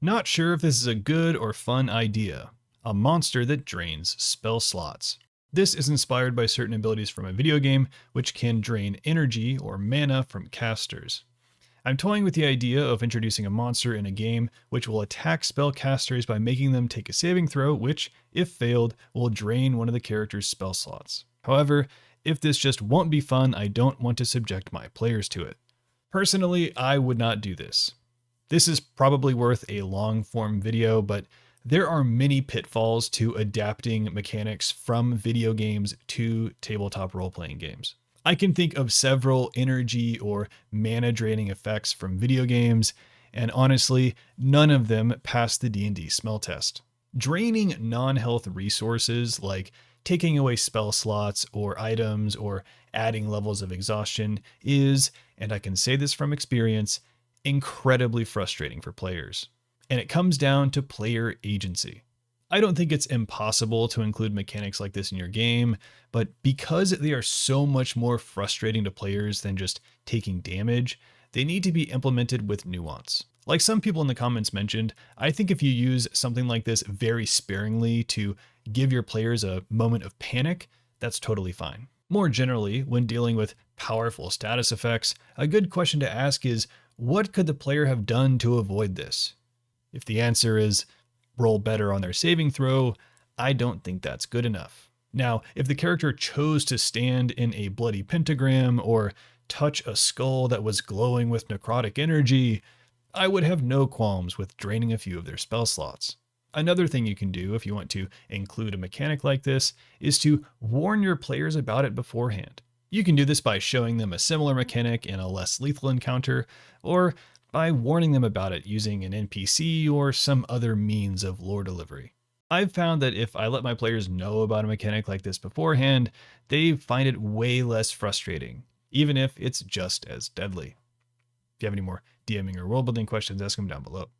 Not sure if this is a good or fun idea. A monster that drains spell slots. This is inspired by certain abilities from a video game, which can drain energy or mana from casters. I'm toying with the idea of introducing a monster in a game which will attack spellcasters by making them take a saving throw, which, if failed, will drain one of the character's spell slots. However, if this just won't be fun, I don't want to subject my players to it. Personally, I would not do this. This is probably worth a long form video, but there are many pitfalls to adapting mechanics from video games to tabletop role playing games. I can think of several energy or mana draining effects from video games, and honestly, none of them pass the D&D smell test. Draining non-health resources like taking away spell slots or items or adding levels of exhaustion is, and I can say this from experience, incredibly frustrating for players. And it comes down to player agency. I don't think it's impossible to include mechanics like this in your game, but because they are so much more frustrating to players than just taking damage, they need to be implemented with nuance. Like some people in the comments mentioned, I think if you use something like this very sparingly to give your players a moment of panic, that's totally fine. More generally, when dealing with powerful status effects, a good question to ask is, what could the player have done to avoid this? If the answer is roll better on their saving throw, I don't think that's good enough. Now, if the character chose to stand in a bloody pentagram or touch a skull that was glowing with necrotic energy, I would have no qualms with draining a few of their spell slots. Another thing you can do if you want to include a mechanic like this is to warn your players about it beforehand. You can do this by showing them a similar mechanic in a less lethal encounter, or by warning them about it using an NPC or some other means of lore delivery. I've found that if I let my players know about a mechanic like this beforehand, they find it way less frustrating, even if it's just as deadly. If you have any more DMing or world building questions, ask them down below.